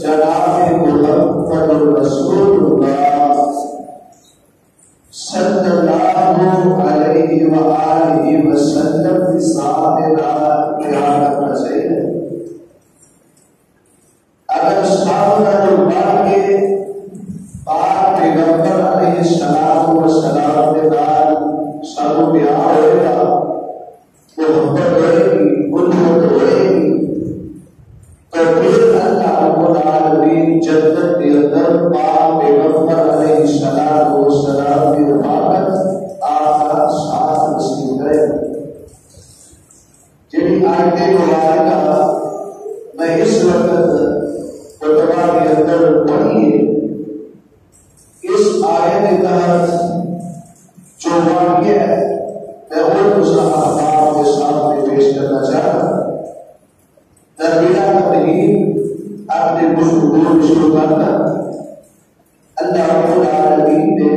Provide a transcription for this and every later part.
جناب محمد رسول اللہ اگر سامنا جو بڑھ کے پاک پیغمبر علیہ السلام والسلام کے نال سانو پیار ہوئے گا، محبت ہوئے گی، الفت ہوئے گی، تو پھر اللہ رب العالمین جنت کے اندر پاک پیغمبر علیہ السلام والسلام کی رفاقت آپ کا ساتھ نصیب کرے گا۔ جن آیت مبارکہ میں اس وقت خطبہ کے اندر پڑھی ہے، اس آیت کے تحت جو واقعہ ہے میں اور دوسرا آپ کے سامنے پیش کرنا چاہتا ہوں۔ تربیہ تمہید اپنے گفتگو شروع کرنا، اللہ رب العالمین نے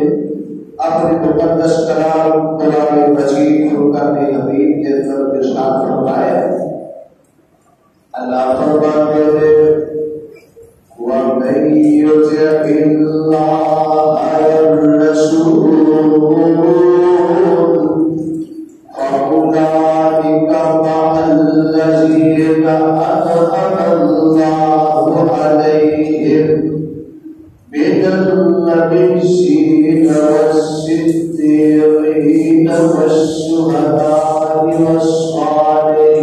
اپنے مقدس کلام قرآن مجید فرقان حمید کے اندر ارشاد فرمایا، اللہ فرماتے ہیں وَمَن يُطِعِ اللَّهَ وَالرَّسُولَ فَأُولَٰئِكَ مَعَ الَّذِينَ أَنْعَمَ اللَّهُ عَلَيْهِم مِّنَ النَّبِيِّينَ وَالصِّدِّيقِينَ وَالشُّهَدَاءِ وَالصَّالِحِينَ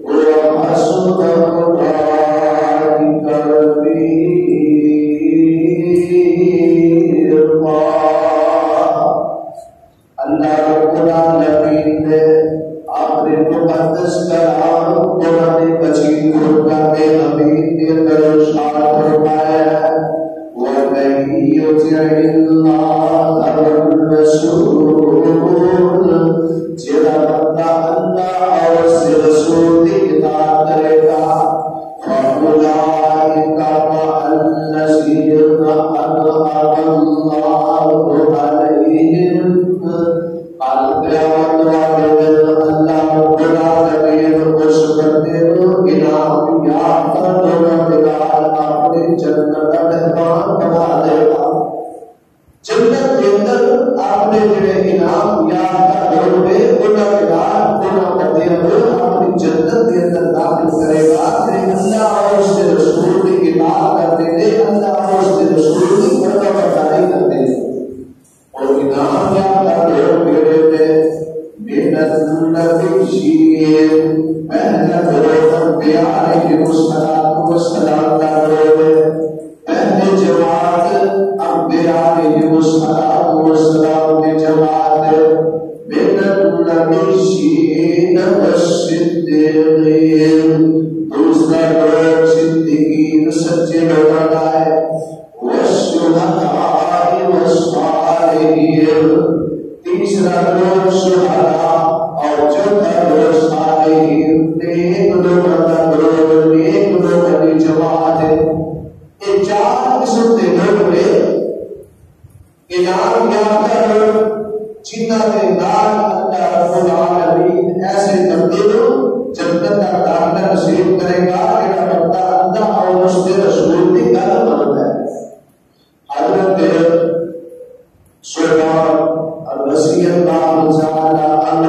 وَحَسُنَ أُولَٰئِكَ رَفِيقًا۔ اللہ رب العالمین نے اپنے مقدس کلام قرآن مجید فرقان حمید کے اندر ارشاد فرمایا ہے وَمَن يُطِعِ اللَّهَ وَالرَّسُولَ، جڑا بندہ اللہ اور اس کے رسول کی اطاعت کرے گا، فَأُولَٰئِكَ مَعَ الَّذِينَ أَنْعَمَ اللَّهُ عَلَيْهِم، قیامت والے دن اللہ رب العالمین اس بندے کو انعام یافتہ گنہگار اپنی جنت کا مہمان بنا دے گا۔ جنت کے اندر آپ نے جڑے انعام یافتہ ہوئے گنہگار گناہ کرتے ہوئے اپنی جنت کے اندر داخل کرے گا، اللہ اور اس کے رسول کی اطاعت کرتے تھے، اللہ اور اس کے رسول کی فرمانبرداری کرتے تھے، اور انعام یافتہ لوگ میرے تھے من النبیین، پہلا گروہ انبیاء علیہ السلام کا گروہ ہے، پہلے جماعت انبیاء علیہ السلام کی جماعت ہے، من النبیین والصدیقین، دوسرا گروہ صدیقین سچے لوگوں کا ہے، والشہداء والصالحین، تیسرا گروہ شہداء اور چوتھا گروہ صالحین، نیک لوگوں کا گروہ، نیک لوگوں کی جماعت ہے۔ یہ چار قسم کے لوگ ہوئے، انعام یافتہ لوگ جنہاں کے نام اللہ رب العالمین ایسے بندے کو جنت کا داخلہ نصیب کرے گا جڑا بندہ اللہ اور اس کے رسول کی گل مانتا ہے۔ حضرت سلیمان رضی اللہ تعالی عنہ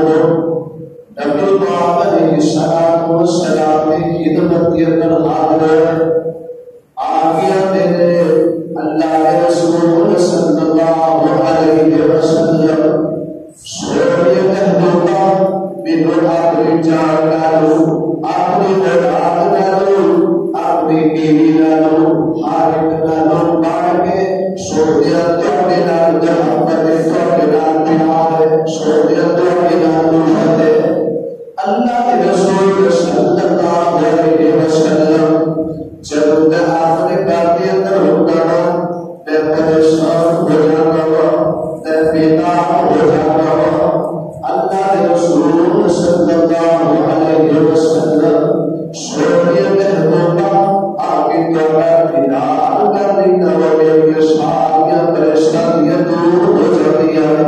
نبی پاک علیہ السلام کی خدمت کے اندر حاضر آگیا دینے اللہ کے رسول صلی اللہ علیہ وسلم سوریہ کہتا میرے اپنی جان ڈالو، اپنی اولاد ڈالو، اپنی بیوی ڈالو، ہر ایک ڈالو بڑھ کے سوریہ توڑے ڈال محبت توڑے ڈال پیار سوریہ توڑے ڈال محبت اللہ کے رسول صلی اللہ علیہ وسلم جب آپ نے گھر کے اندر ہوتا میں پریشان ہو جاتا ہوں، میں بیمار ہو جاتا ہوں، اللہ کے رسول صلی اللہ علیہ وسلم سوریہ محبوبہ آگے توڑا بنار کر دینا وہ میری ساریاں پریشانیاں دور ہو جاتی ہیں۔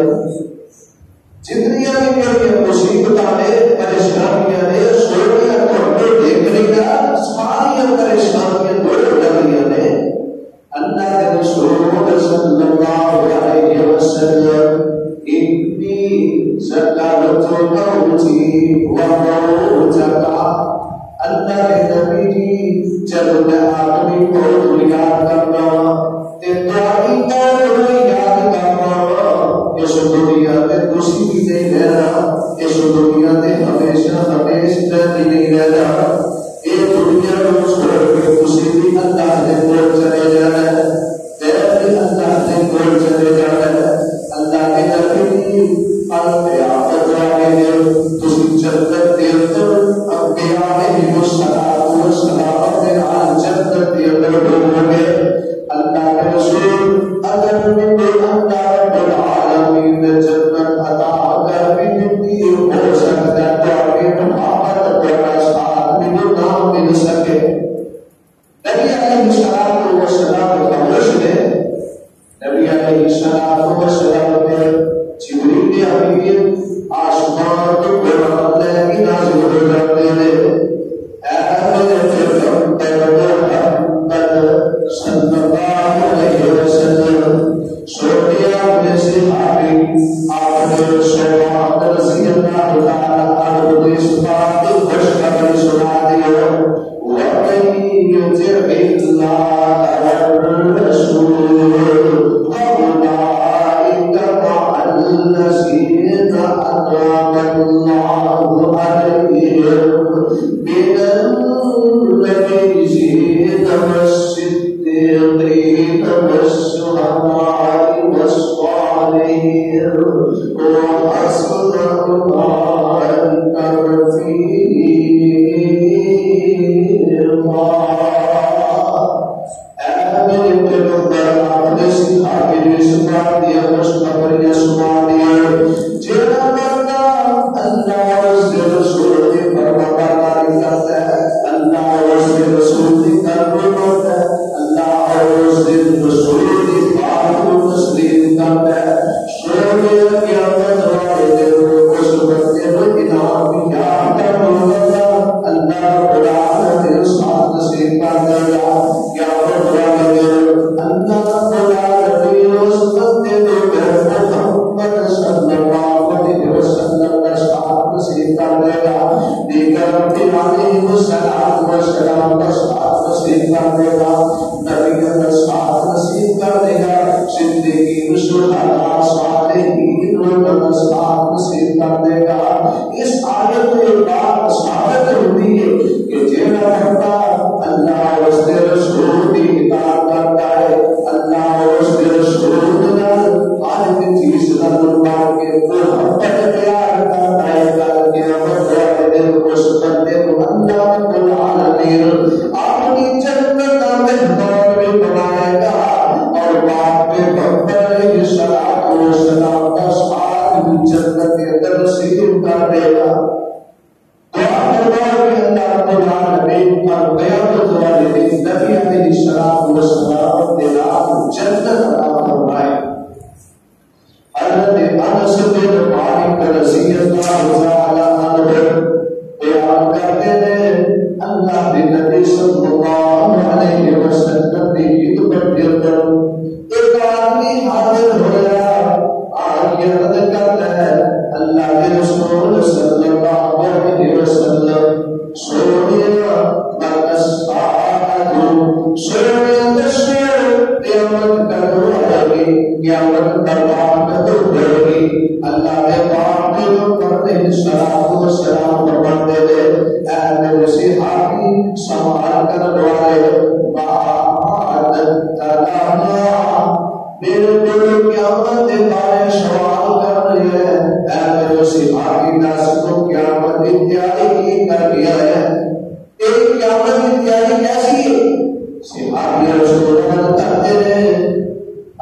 جتنی بھی مصیبتیں نے پریشانیاں نے سوریہ کو دیکھ لیا، ساری پریشانیاں دور ہو جاتی ہیں۔ جب میں آدمی کو یاد کرتا تمہاری کو یاد کرنا اس دنیا میں کسی بھی نہیں رہنا اس دنیا میں ہمیشہ نہیں رہنا یہ دنیا میں چھوڑ کے کسی بھی اللہ نے کول چلے جانا ہے اللہ نے کول چلے جانا ہے اللہ کے نبی قیامت والے تم جنت کے اندر انبیاء علیہ السلام جنت کے اندر ہوں گے اللہ کے رسول اگر مجھے اللہ رب العالمین نے جنت عطا کر بھی ہو سکتا ہے تو ابھی محمد کا ساتھ مجھے نام مل سکے نبی علیہ السلام کا مرشد ہے نبی علیہ السلام نے جبریل نے ابھی آسمان کو بلند کی نازل ہو جاتے ہیں صلی اللہ علیہ وسلم سوٹیا اپنے صحابی آپ نے سواد رضی اللہ تعالی عنہ نے اس بات کو خوشخبری سنا دی وَمَن يُطِعِ اللَّهَ وَالرَّسُولَ فَأُولَٰئِكَ مَعَ الَّذِينَ أَنْعَمَ اللَّهُ عَلَيْهِم مِّنَ النَّبِيِّينَ والصديقين والشهداء والصالحين وحسن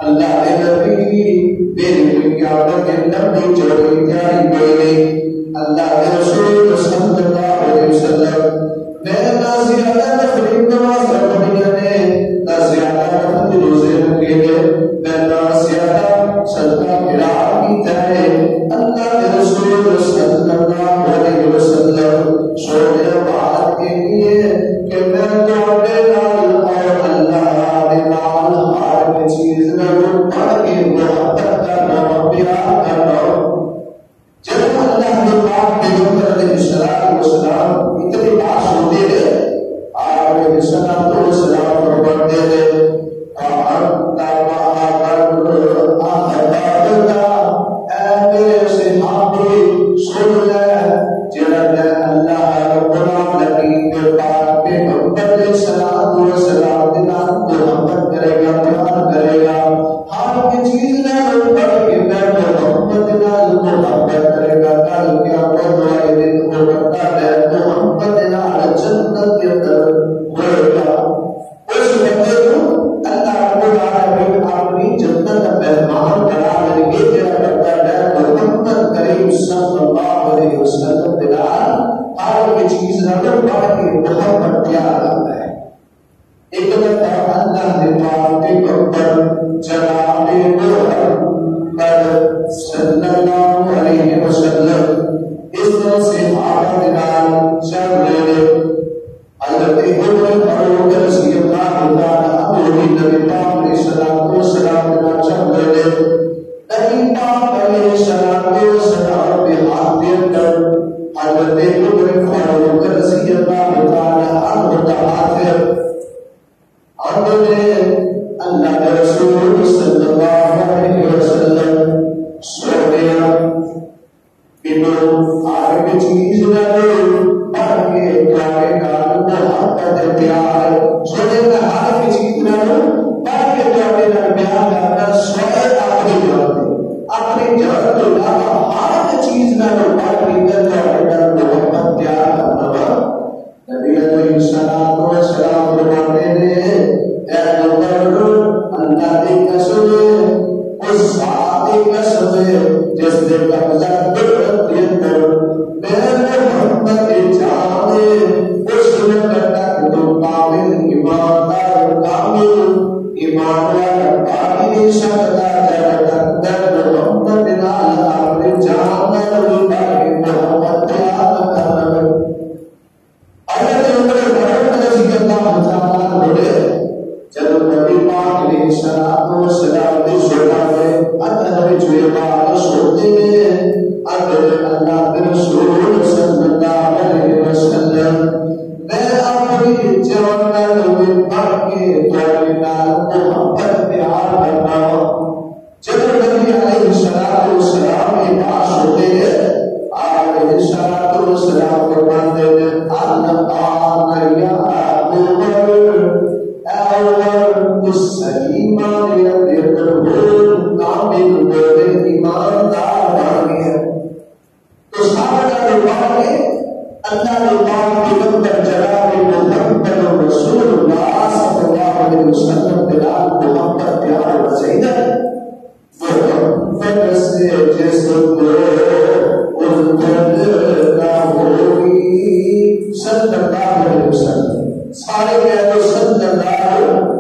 أولئك رفيقا اللہ نے پاک پیغمبر جناب محمد صلی اللہ علیہ وسلم اس طرح سے آپ دنان چل رہے حضرت عمر فاروق رضی اللہ عنہ نبی پاک علیہ السلام دنان چل رہے نبی پاک علیہ السلام پہ ہاتھ دیر کر حضرت عمر فاروق رضی اللہ عنہ متحاضر اللہ کے رسول صلی اللہ علیہ وسلم سویا بنو آگے چیز لگے آگے جانے کا محبت پیار سونے کا آگے چیز لگے آگے جانے کا پیار کرنا سوئے اپنی جان تو علاوہ ہر چیز لگے آگے جانے کا محبت پیار کرنا نبی علیہ السلام فرماتے ہیں اے اللہ کی قسم اس ذات کی قسم جس نے قبضہ قدرت کے اندر میرے محمد کی جان اس نے کہا کہ تم کامل ایماندار کامل ایمان والا باقی شکتا جب تک محمد نال اپنی جان نال باقی محمد پیار کرنا اگر عمر فاروق رضی اللہ تعالی عنہ جب نبی پاک علیہ السلام نے سنا ہے اندر جو بات سنتے ہیں اللہ کے رسول صلی اللہ علیہ وسلم میں اپنی جان میں باقی توڑنا محبت پیار کرنا جب نبی علیہ السلام کی بات سنتے ہیں آپ علیہ السلام فرماتے ہیں اللہ یا اس صحیح معنی اپنے قبول کامل بولے ایماندار بن گیا تو صحابہ رضوان نے اللہ نے پاک پیغمبر جناب محمد رسول اللہ صلی اللہ علیہ وسلم کے نام محبت پیار و سیدت محمد سے جس کو ان کا ہوگی صلی اللہ علیہ وسلم سارے کہتے صلی اللہ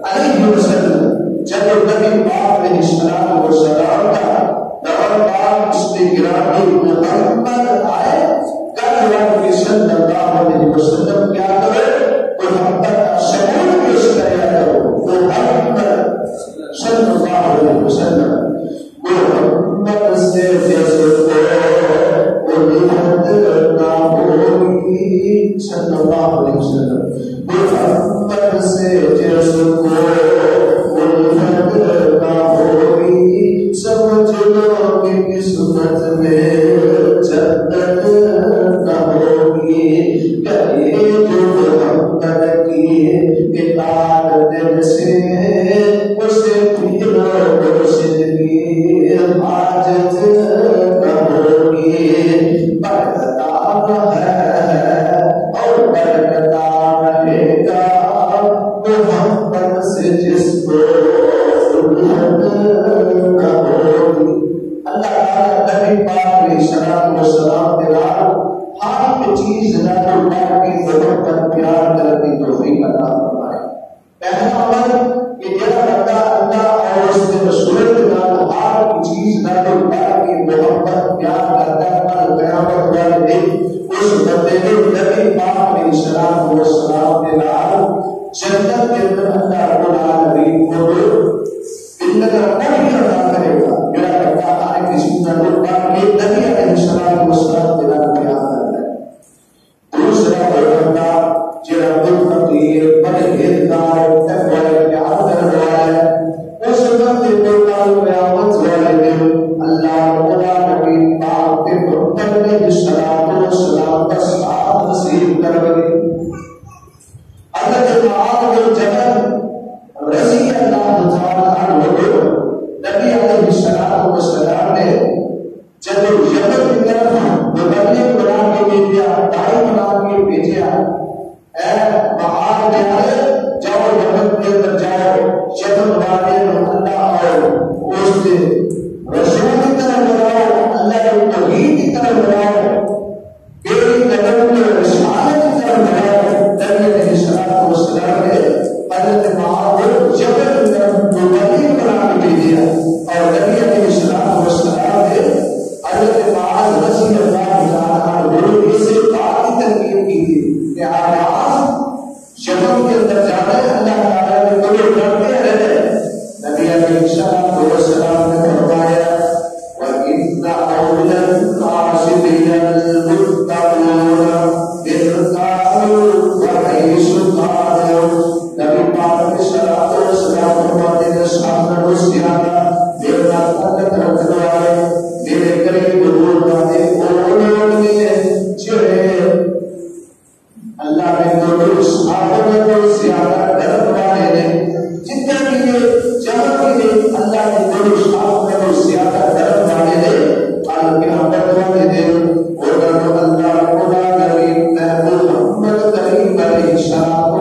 علیہ وسلم جب نبی پاک علیہ السلام کا نام پاک اس کے گرامی محمد آئے کل وقت صلی اللہ علیہ وسلم کیا کرے محمد کا شمول پیش کرے محمد صلی اللہ علیہ وسلم محمد سے جیسے صلی اللہ علیہ وسلم محمد سے جیسے ہوگی سمجھ لو کہ قسمت میں جنت نہ ہوگی کہیے جو محمد کی اطاعت دل سے اسے پیرو مرشد حاجت نہ ہوگی برکتاب ہے اور برکتاب رہے گا محمد سے جس کو نہ ہوگی اللہ تعالیٰ نبی پاک علیہ السلام کے نام ہر چیز اللہ کی محبت پیار کرنے کی توفیق عطا فرمائے پہلا عمل کہ میرا بندہ اللہ اور اس کے رسول کے نام ہر چیز اللہ کی محبت پیار کرتا ہے قیامت والے دن اس بندے نے نبی پاک علیہ السلام کے نام جنت کے اندر اللہ رب العالمین کو ان کا کوئی عطا کرے گا میرا بندہ ہر کسی کا نبی علیہ السلام کے نام پیار کرتا ہے دوسرا بندہ جڑا فقیر پرہیزگار تقوی پیار کرنے والا ہے اس بندے کو کل قیامت والے دن اللہ رب العالمین پاک کے محمد علیہ السلام کا ساتھ نصیب کرے حضرت معاذ بن جبل رضی اللہ تعالی عنہ نبی علیہ السلام نے جب یمن کی طرف مبلغ بنا کے بھیجا داعی بنا کے بھیجا اے معاذ جائے جاؤ یمن کے اندر جاؤ یمن والے اللہ اور اس کے رسول کی طرف بلاؤ اللہ کے توحید کی طرف بلاؤ میری قدم میں رسالت کی طرف بلاؤ نبی علیہ السلام نے حضرت بعد جبل کو غریب بنا کے دے دیا اور نبی علیہ السلام نے حضرت معاذ رضی اللہ تعالیٰ عنہ سے بات کی ترکیب کی تھی کہ آواز جبل کے اندر جانا ہے، اللہ تعالیٰ نے کوئی ڈرتے رہے. نبی علیہ السلام نے فرمایا وَإِنَّ أَوْلَى النَّاسِ بِالْمُتَّقُونَ بِالْقَالُوا وَحَيْثُ قَالُوا. نبی پاک علیہ السلام فرماتے ہیں سامنے اس زیادہ میرا طاقت رکھنے والے میرے قریب دور والے وہ لوگ ہیں جنہیں اللہ نے تو صحابہ میں تو زیادہ ڈر والے ہیں، جتنے بھی جہاں بھی اللہ نے تو صحابہ میں تو زیادہ ڈر والے ہیں اور قیامت والے ہیں. اور اللہ رب العالمین نے محمد کریم علیہ السلام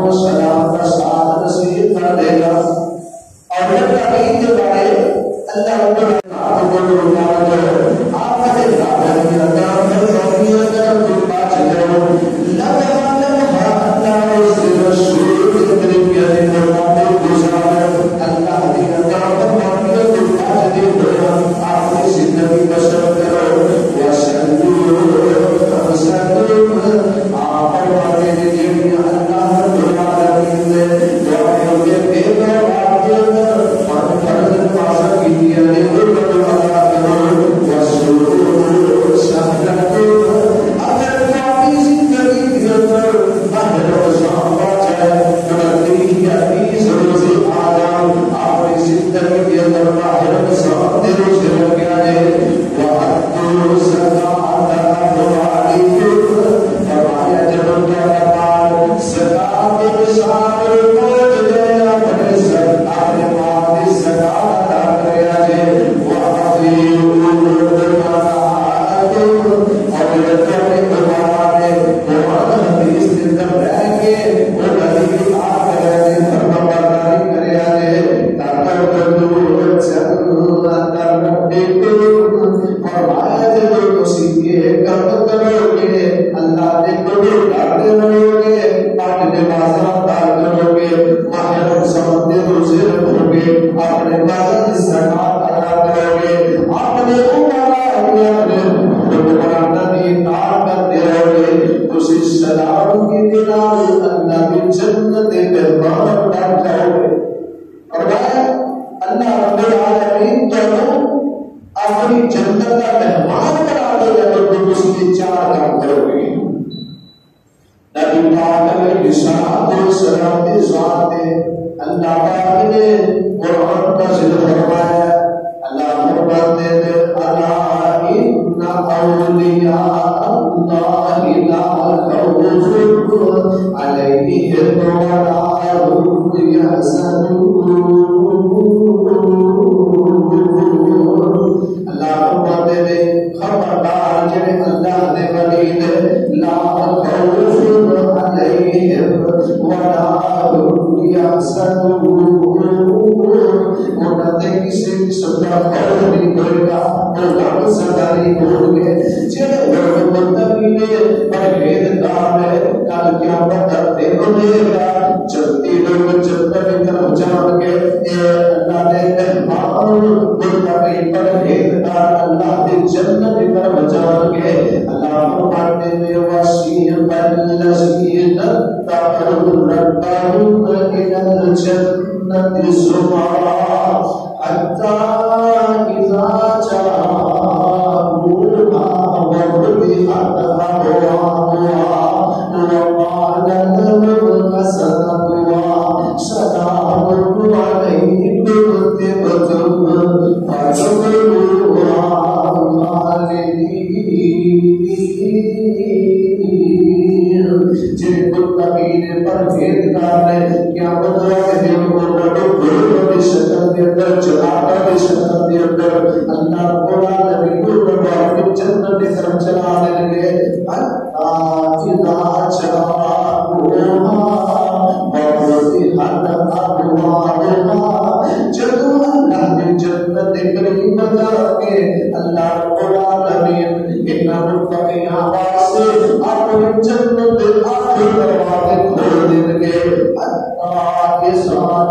کا ساتھ نصیب کر دے گا. اور یہ کے بارے اللہ رب العالمین آپ کو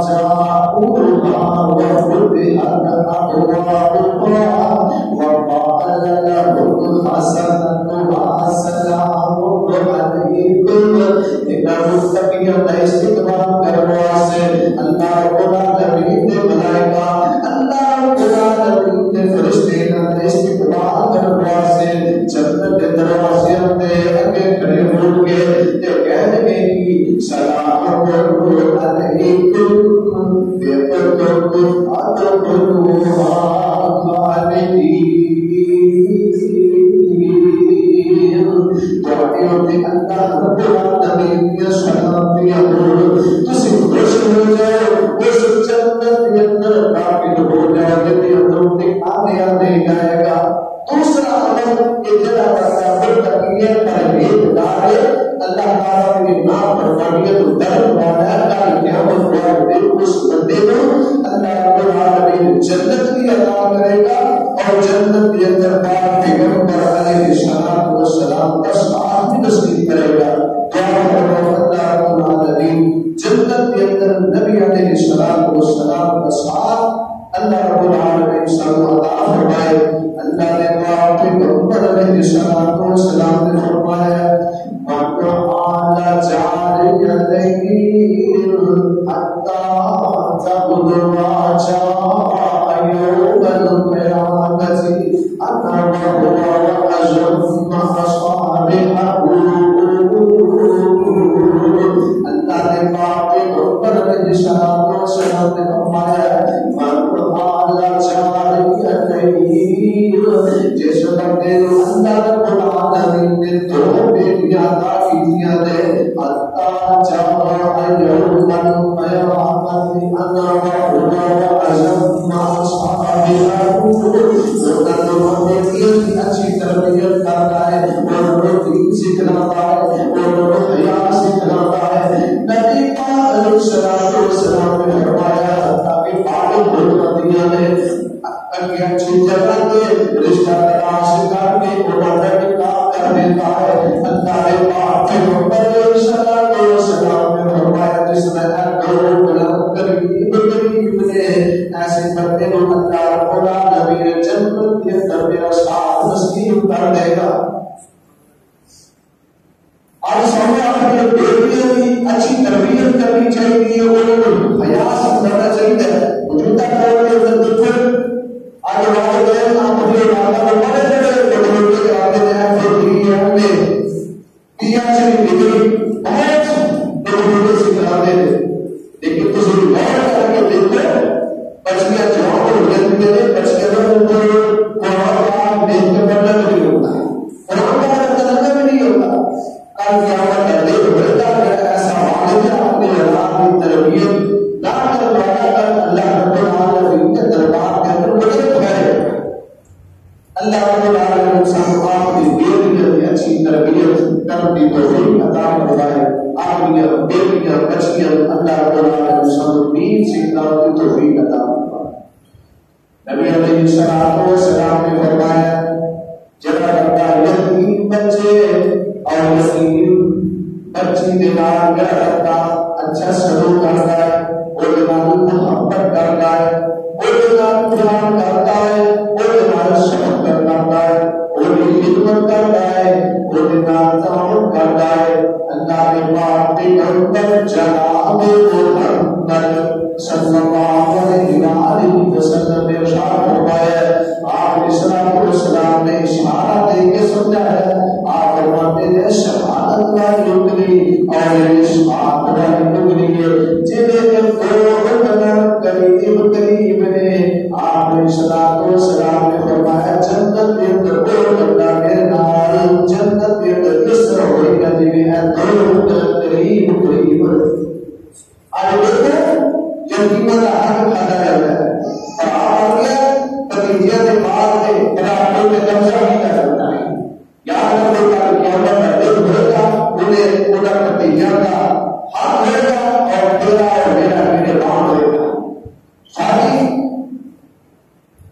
جاءوها وفتحت أبوابها وقال لهم خزنتها سلام عليكم إن متقين استقبال کروا سے اللہ رب العالمین نے ملائکہ اللہ رب العالمین نے فرشتے نے استقبال کروا سے جنت کے دروازے اندر آگے کھڑے ہو کے یہ کہنے کی سلام علیکم بِقَدْرٍ أَدْخُلُوهَا خَالِدِينَ دعائیوں میں اللہ رب العالمین کے سلام دیا تسی خوش ہو جائے اس جنت کے اندر داخل ہو جائے جبھی اندر میں آنے جائے گا دوسرا عمل کہ جڑا بندہ متقی پرہیزگار ہے اللہ تعالیٰ کی نافرمانی تو ڈر والا ہے قیامت والے اس بندے کو اللہ رب العالمین جنت کی عطا کرے گا اور جنت کے اندر پاک پیغمبر علیہ الصلوۃ والسلام کا ساتھ بھی نصیب کرے گا دعا کرو اللہ رب العالمین جنت کے اندر نبی علیہ الصلوۃ والسلام کا ساتھ اللہ رب العالمین سب عطا فرمائے اللہ نے پاک پیغمبر علیہ الصلوۃ والسلام نے فرمایا وَقَالَ جَعَلِيَ حَتَّى تَبْلُغَ جَاءَ يَوْمَ الْقِيَامَةِ أَنَا وَهُوَ وَأَجَمَّ أَصْحَابِهُ اللہ نے پاک پیغمبر علیہ الصلوۃ والسلام نے فرمایا وَقَالَ جَعَلِيَ جس بندے کو اللہ رب العالمین نے دو بیٹیاں عطا کی تھیں حتی جاء یوم القیامۃ انا وهو واجمع اصحابہ وہ دونوں بیٹیاں کی اچھی تربیت کرتا ہے اور دین سکھلاتا ہے اور حیا سکھلاتا ہے نبی پاک علیہ الصلوۃ والسلام نے فرمایا تاکہ پاک مدینہ میں اچھی جگہ کے رشتہ تلاش کر کے عمر کا کام کر دیتا ہے اللہ نے پاک پیغمبر علیہ الصلوۃ والسلام نے فرمایا جس نے دو بلند قریب نے ایسے بندے کو اللہ رب العالمین جنت کے اندر میرا ساتھ نصیب کر دے گا اور سامنے اپنی بیٹیوں کی اچھی تربیت کرنی چاہیے اور حیا سمجھنا چاہیے موجودہ دور کے اندر آگے بڑھتے گئے آپ اپنے علاقہ میں بڑے بڑے بڑے کے آگے ہیں پھر ہم نے پیا سے ڈگری بہت بڑے سکھلاتے تھے لیکن کسی غور کر کے دیکھو بچیاں جواب ہو جاتی ہیں بچیاں کو قرآن دیکھ کے پڑھنا نہیں ہوتا قرآن کا ترجمہ بھی نہیں ہوتا کل قیامت کا دن ہوتا ہے ایسا والد اپنے اولاد کی تربیت نہ کروانا کر اللہ رب العالمین کے دربار کے اندر بڑے اللہ رب العالمین صاحب کی بیٹیوں کی اچھی تربیت کرنے کی توفیق عطا فرمائے آپ کی بیٹیاں بچیاں اللہ رب العالمین صاحب دین سکھلانے کی توفیق عطا فرمائے نبی علیہ الصلوۃ والسلام نے فرمایا جب بندہ یتیم بچے اور یتیم بچی کے نال کرتا اچھا سلوک کرتا ہے اور محبت کرتا ہے اور قرآن کرتا ہے اور شفقت کرتا ہے اور خدمت کرتا ہے اور تعاون کرتا ہے اللہ نے پاک پیغمبر جناب محمد صلی اللہ علیہ وسلم نے ارشاد فرمایا آپ السلام نے اشارہ دے کے سمجھایا آپ فرماتے ہیں شہادت کا ٹکڑی اور اشفاق کا ٹکڑی جنہیں قریب نے آپ السلام نے فرمایا جنت کے اندر دو بندہ میرے نال جنت کے اندر کس طرح ہوئے گا جنہیں ہے دو قریب آج دیکھو یتیمہ کا حق کھانا جاتا ہے اور آپ آگیا بتیجیہ کے بعد سے علاقوں میں قبضہ بھی کر سکتا ہے یاد رکھو کہ قیامت کا دن ہوگا انہیں انہا بتیجیہ کا حق ہوگا اور تیرا اور میرا میرے بان ہوگا خالی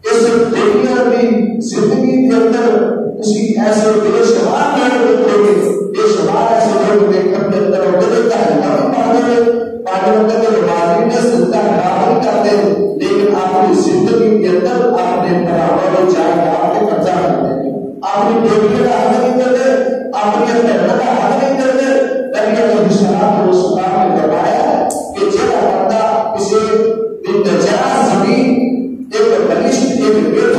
اس دنیا کی زندگی کے اندر کسی ایسے بے شمار لوگ دیکھو گے بے شمار ایسے لوگ دیکھنے کے اندر اور دلتا ہے نامی پانے میں روانی نے سلطہ زمین کے اندر اپنے برابر جائے آپ کے قبضہ کرتے ہیں، اپنی بیٹی کا حق نہیں کرتے، اپنی بہن کا حق نہیں کرتے۔ نبی علیہ السلام نے فرمایا کہ جب بندہ کسی نجائز زمین ایک بلشت ایک بیت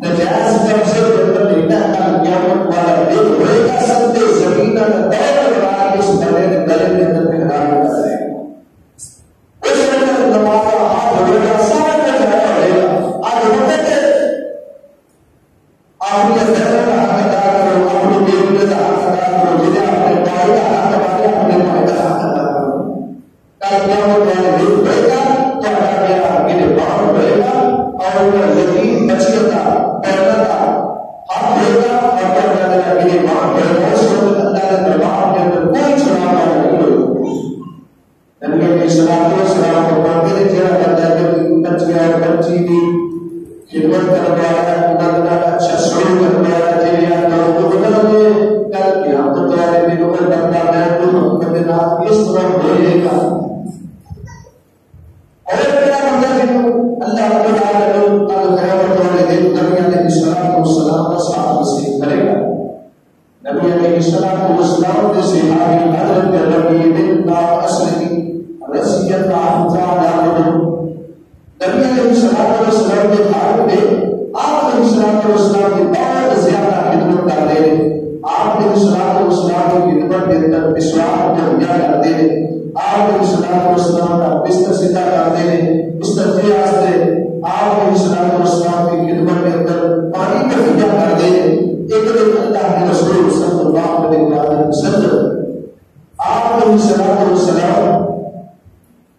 نجائز قبضے کے اندر لینا کا قیامت والا بیت ہوئے گا، سب زمین کا دور لگا کے اس بڑے نے گلے کے اندر پھیلا کر رہے گا، اس کے اندر نماز کا ہاتھ ہوئے گا، سارا کا جایا ہوئے گا۔ آج ہوتے تھے اپنی بہن کا حق ادا کرو، اپنی بیوی کا حق ادا کرو، جنہیں اپنے بھائی کا حق ادا کرو، اپنے بھائی کا حق ادا کرو۔ کل قیامت والے دن ہوئے گا تو میرا میرے باپ ہوئے گا اور یتیم بچے کا پیدا کا حق ہوئے گا، اور میرے باپ ہوئے گا، اس وقت اللہ کے دربار کے اندر کوئی چھڑاوا نہیں ہوگا۔ نبی علیہ السلام کو پڑھتے تھے جہاں کرتا ہے کہ بچ گیا بچی بھی خدمت کروایا، انہوں اچھا شروع کروایا، چلیا تو بدلے کل قیامت والے دن پر بندہ محبوب کرنا اس طرح بولے گا۔ اور کیا مطلب اللہ رب العالمین قیامت والے دن نبی علیہ السلام کا ساتھ نصیب کرے گا۔ نبی علیہ السلام نے صحابی حضرت ربیع بن اسلم رضی اللہ تعالی عنہ نبی علیہ السلام کے حال میں آپ علیہ السلام کی بہت زیادہ خدمت کرتے ہیں، آپ علیہ السلام کی خدمت کے اندر مسواک مہیا کرتے ہیں، آپ علیہ السلام کا بستر سیدھا کرتے ہیں، بستر کے واسطے آپ علیہ السلام کی خدمت کے اندر پانی مہیا کرتے ہیں۔ ایک دن اللہ کے رسول صلی اللہ علیہ وسلم آپ علیہ السلام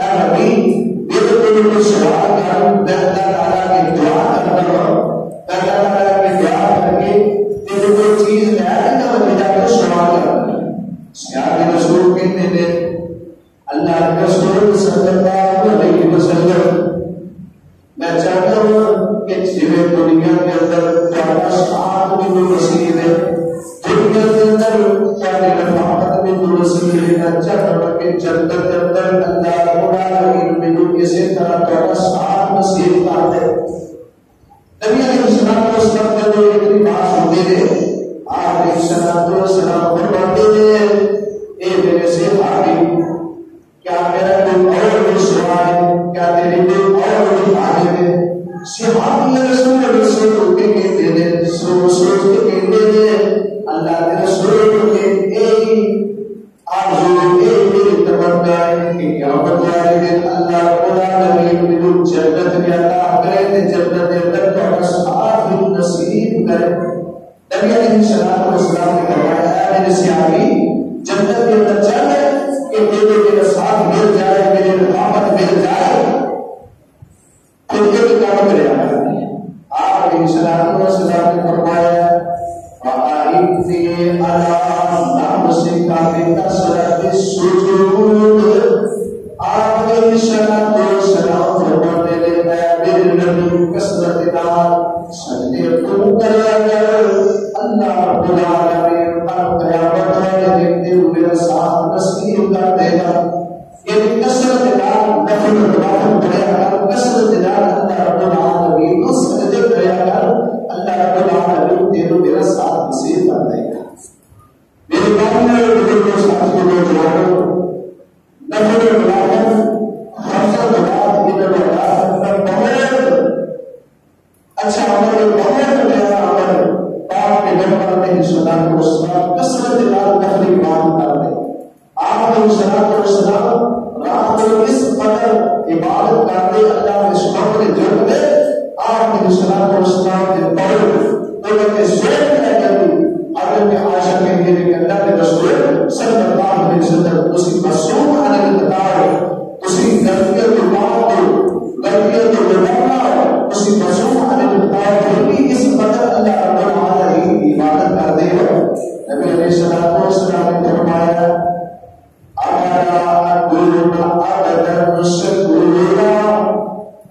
اے نبی میرے سوال کر، میں اللہ تعالیٰ کی دعا کرتا ہوں، اللہ تعالیٰ کی دعا کر کے تیرے کوئی چیز میں نہ مجھے جا کے سوال کرنا ہے۔ سیاق رسول کہتے ہیں اللہ کے رسول صلی اللہ علیہ وسلم میں چاہتا ہوں کہ جیوے دنیا کے اندر تمہارا ساتھ بھی کوئی وسیع ہے، دنیا کے اندر تمہاری رفاقت بھی کوئی وسیع ہے، میں چاہتا ہوں کہ جنت کے اندر اللہ تعالیٰ میں اسی طرح تمہارا ساتھ نصیب کر دے۔ نبی علیہ السلام جب ایک بات سنتے تھے، آپ علیہ السلام فرماتے تھے، اے میرے صحابی کیا میرا کوئی اور بھی سوال ہے، کیا تیری کوئی اور بھی حاجت ہے؟ صحابی رسول کو کہتے تھے، سوچ کے کہتے تھے، اللہ کے رسول کے ایک آرزو ایک تمنا ہے کہ قیامت والے دن اللہ العالمین مجھے جنت میں عطا کرے، تے جنت کے اندر تمہارا ساتھ بھی نصیب کرے۔ نبی علیہ السلام نے فرمایا، میرے صحابی جنت کے اندر چاہے کہ میرے ساتھ مل جائے، میرے رفاقت مل جائے، پھر ایک کام کرے آپ علیہ السلام نے فرمایا، وَأَعِنِّي عَلَىٰ نَفْسِكَ بِكَثْرَةِ السُّجُودِ۔ آپ علیہ السلام فرماتے ہیں، میرے نبی کثرت نال سجدے کو کریا کر، اللہ رب العالمین قیامت والے دن میرا ساتھ نصیب کر دے گا۔ یہ کثرت نال نفل نوافل کریا کر، کثرت نال اللہ رب العالمین اس سجدے کریا کر، اللہ رب العالمین تیرے میرا ساتھ نصیب کر دے گا۔ میرے کامنے بزرگوں ساتھیوں نوجوانوں، نفل نوافل حفظ دعات کی نوافل بہت اچھا عمل، بہت میرا عمل پاک کے نمبر میں السلام والسلام کثرت نال نفل کام کرتے۔ آپ علیہ السلام رات کو اس قدر عبادت کرتے، اللہ کے سبحانہ نے جو دے آپ علیہ السلام کے پڑھ کے سوچ ہے کہ حضرت عائشہ کے لیے اللہ کے رسول صلی اللہ علیہ وسلم اسی معصوم علیہ السلام اسی غلطیوں کے بعد غلطیوں کے بعد اسی معصوم علیہ السلام بھی اس قدر اللہ رب العالمین عبادت کرتے ہیں۔ نبی علیہ السلام نے فرمایا، اَمَا أَدُلُّكَ عَبْدًا شَكُورًا،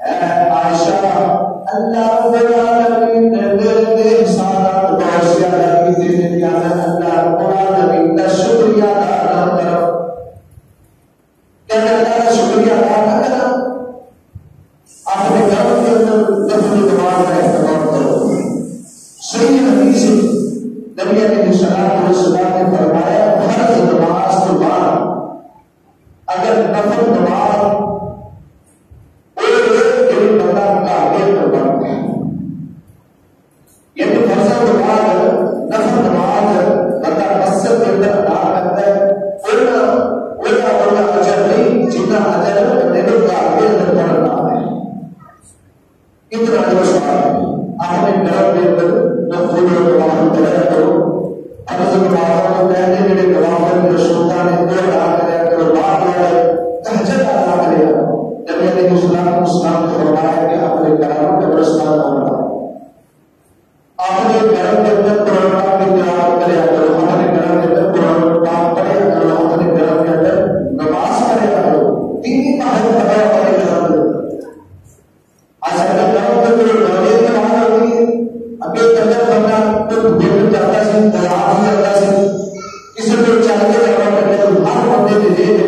اے عائشہ اللہ رب العالمین نے میرے احسانات بہت زیادہ کی تھی، اللہ رب العالمین کا شکریہ ادا کرو۔ کیا اللہ کا شکریہ ادا کرنا؟ نفل نماز کا اہتمام کرو. صحیح حدیث نبی علیہ الصلوۃ والسلام نے فرمایا فرض نماز کے بعد اگر نفل نماز بندہ کافر پر بن گیا، یعنی فرض نماز نفل نماز بندہ مسجد کے اندر ادا کرتا ہے اجر نہیں جتنا اجر نبی کافر پر پڑھنا ہے. اتنا جو سوال ہے آپ نے گھر کے اندر نفل نماز طے کرو. فرض نماز کو کہتے میرے گواہ نے رسولہ نے دو ادا کریا کرو، بعد میں تہجد ادا کریا. نبی علیہ السلام نے فرمایا کہ اپنے گھروں کا قبرستان نہ بناؤ، اپنے گھر کے اندر قرآن پاک کی تلاوت کریا کرو، اپنے گھر کے اندر قرآن پاک پڑھیا کرو، اپنے گھر کے اندر نماز پڑھیا کرو. تین ماہر پڑھا اپنے گھر کے اندر. آج اپنے گھروں کے اندر نوے کی نماز ہوتی ہے. ابھی اندر بندہ تو دل جاتا سے تلاوت کرتا سے کسی کو چاہیے جگہ کرنے تو ہر بندے کے دے دے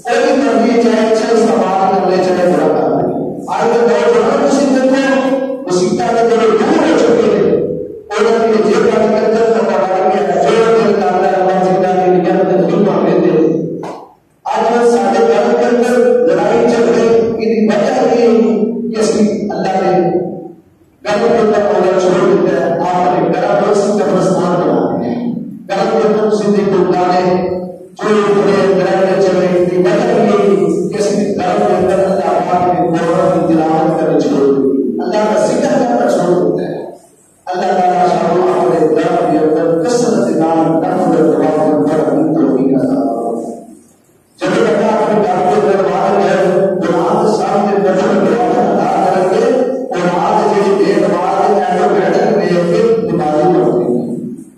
کوئی مرضی چاہے اچھا استعمال کر لے چاہے برا کر لے. آج کے دور میں مصیبت میں مصیبت کے دور دور ہو چکے ہیں. اور اپنی جیب بات کر کر سرکار میں جو دل کرتا ہے اللہ زندہ کے لیے اندر دل مانگے دے. آج وہ سارے گھر کے اندر لڑائی چل رہی کی وجہ یہ کہ اللہ نے گھر کے اندر اولاد چھوڑ دیتا ہے. آپ نے گھر کو سب قبرستان بنا دیا. گھر کے اندر زندگی کو ڈالے جو بڑے گھر میں چل رہی تھی وجہ یہ کسی گھر کے اندر اللہ پاک نے قرآن کی تلاوت کرنا چھوڑ دی، اللہ کا ذکر کرنا چھوڑ دیتا ہے. اللہ تعالیٰ شاہ اپنے گھر کے اندر کثرت نام نفل نماز پر توفیق عطا فرمائے. جب تک اپنے گھر کے اندر نماز ہے نماز کے سامنے نفل نماز ادا کریں گے اور نماز جڑی بے نماز ایٹومیٹک میں پھر نمازی ہوتی ہے.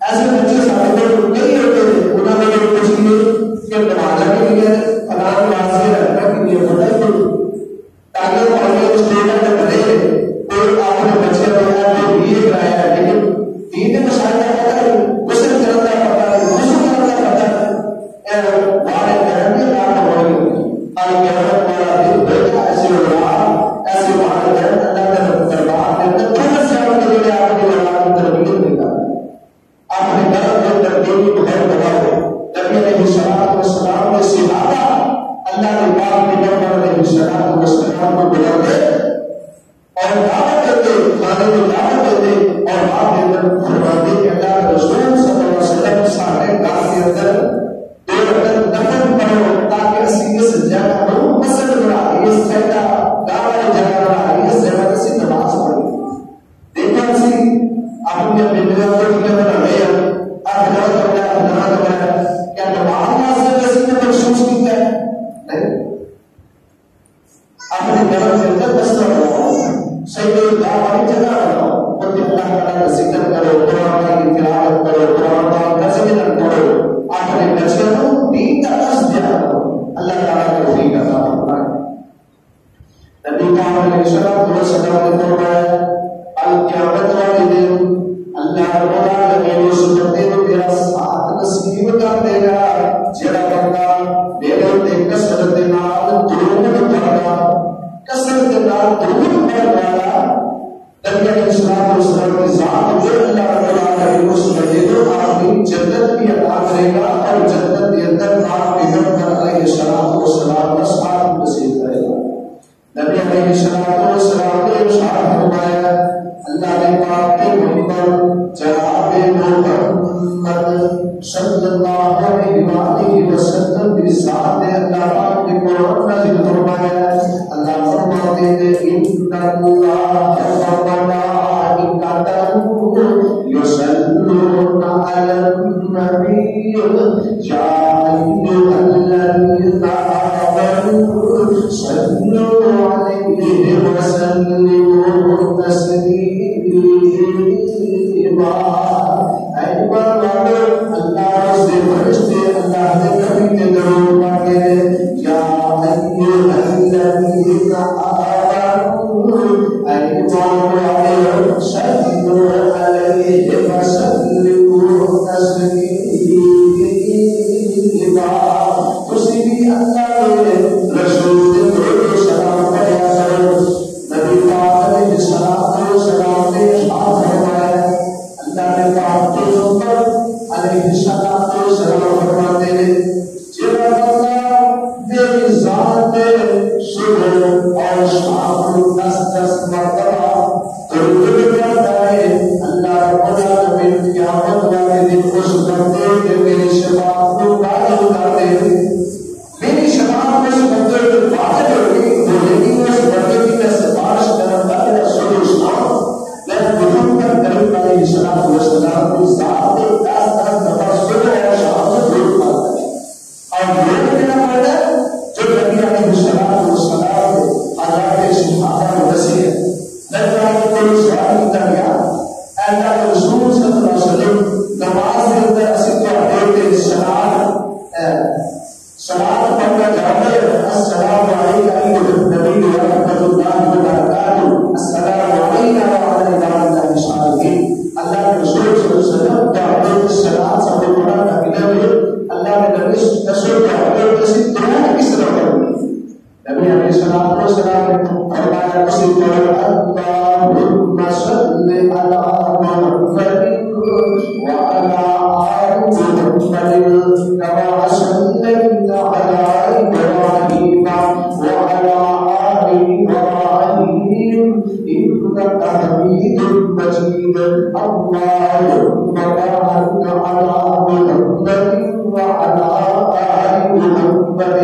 ایسے بچے سارے لوگ کئی ہوتے ہیں انہوں نے کچھ کہ نماز کے لیے فلاں نماز سے رکھنا کے لیے ہوتا ہے تاکہ پڑھنے اسٹوڈنٹ بنے. کوئی آپ نے بچے بنایا تو بھی کرایا ہے لیکن دین مسائل کا پتہ نہیں، غسل کرنا پتہ نہیں، غسل کرنا پتہ نہیں، ہمارے گھر میں نام ہوئی القیامت والا دن بیٹا ایسے اولاد ایسے ہمارے گھر اللہ کے دربار کے اندر تھوڑا سا کے لیے آپ کی اولاد کی تربیت نہیں کرتا. اپنے گھر کے اندر دینی بہت بڑھاؤ. نبی علیہ السلام نے سکھایا اللہ کے پاک کے پیغمبر علیہ السلام کو بلاتے اور دعوت دیتے، کھانے کو دعوت دیتے اور آپ کے اندر فرماتے کہ اللہ کے رسول صلی اللہ علیہ وسلم سارے گھر کے اندر دو رکعت نفل پڑھو تاکہ اسی اس جگہ کو مسجد بنا اس جگہ دعوت جگہ بنا اس جگہ سے نماز پڑھی. دیکھو اسی اپنے بیٹے کو کیا بنا رہے ہیں کیا نماز سے کسی نے محسوس کیا ہے؟ نہیں. اپنے گھر کے اندر دستہ بناؤ، صحیح اللہ والی جگہ بناؤ، اور اللہ تعالیٰ کا ذکر کرو، قرآن کی تلاوت کرو، قرآن کا ذکر کرو، اپنے بچوں کو دین کا درس دیا کرو. اللہ تعالیٰ کو توفیق عطا فرمائے. نبی پاک علیہ السلام نے فرمایا القیامت والے دن اللہ رب العالمین اس بندے کو میرا ساتھ نصیب کر دے گا جڑا بندہ میرے تے کثرت نال درود پڑھدا، کثرت نال درود پڑھدا. نبی علیہ السلام کی ذات جو اللہ رب العالمین اس بندے کو اپنی جنت بھی عطا کرے گا اور جنت کے اندر آپ کے پیغمبر علیہ السلام کا ساتھ نصیب کرے گا. نبی علیہ السلام نے ارشاد فرمایا اللہ نے پاک کے محمد جناب محمد صلی اللہ علیہ وسلم کی ذات اللہ پاک نے قرآن نازل فرمایا. اللہ فرماتے ہیں ان اللہ وملائکتہ یصلون علی النبی یا ایھا الذین آمنوا صلوا علیہ وسلموا تسلیما. اللہ سے فرشتے اللہ نے نبی کے درود پڑھتے ہیں یا ایھا الذین آمنوا صلوا علیہ وسلموا تسلیما. اسی بھی اللہ نے رسول کو سلام پڑھا کرو. نبی پاک نبی علیہ الصلوۃ والسلام نے فرمایا اسی طرح اللہم صلی علی محمد وعلی آل محمد کما صلیت علی ابراہیم وعلی آل ابراہیم انک حمید مجید اللہم بارک علی محمد وعلى آل محمد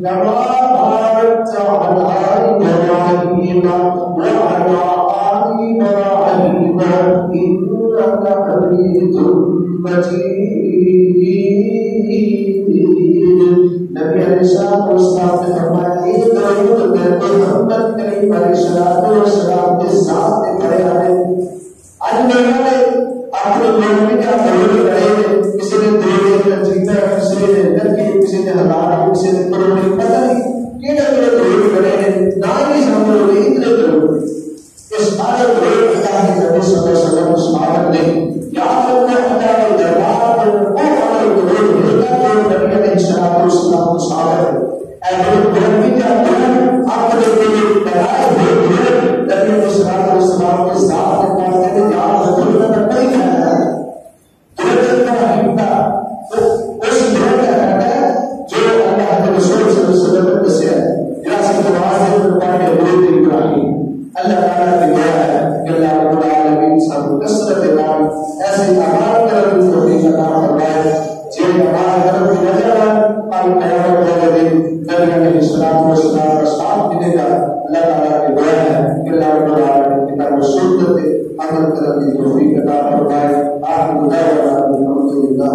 كما باركت على إبراهيم وعلى آل إبراهيم إنك حميد مجيد. نبی علیہ السلام نے فرمایا یہ درود محمد کریم علیہ السلام کے ساتھ پڑھے آئے. آج میرے آپ لوگ میں کیا درود پڑھے؟ کسی نے درود جیتا، کسی نے لڑکی، کسی نے ہزار، کسی نے کروڑ، پتہ نہیں کیڑے درود پڑھے ہیں. نہ ہی سمجھو اتنے درود یہ سارے درود اللہ کے نبی صلی اللہ علیہ وسلم کو سماعت نہیں. یاد رکھنا اللہ کے دربار میں وہ والا درود ملتا جو نبی علیہ السلام کو سماعت ہے. اے درود نبی کا درود آپ کے لیے بنائے ہوئے درود نبی علیہ السلام کے ساتھ پڑھتے ہیں. یاد رکھو نہیں کہنا ہے درود کا حقیقت اس درود کا ہے جو اللہ کے رسول صلی اللہ علیہ وسلم نے دسیا ہے. جیسے نماز میں پڑھ کے درود ابراہیم اللہ تعالیٰ کی دعا ہے کہ اللہ رب العالمین سب کثرت نام ایسے اعمال کرنے کی توفیق عطا فرمائے جو اعمال کرنے کی وجہ ہے اور قیامت والے دن نبی علیہ السلام کا ساتھ ملے گا. اللہ تعالیٰ کی دعا ہے کہ اللہ رب العالمین کتاب و سنت پہ عمل کرنے کی توفیق عطا فرمائے. آخر دعوانا الحمدللہ.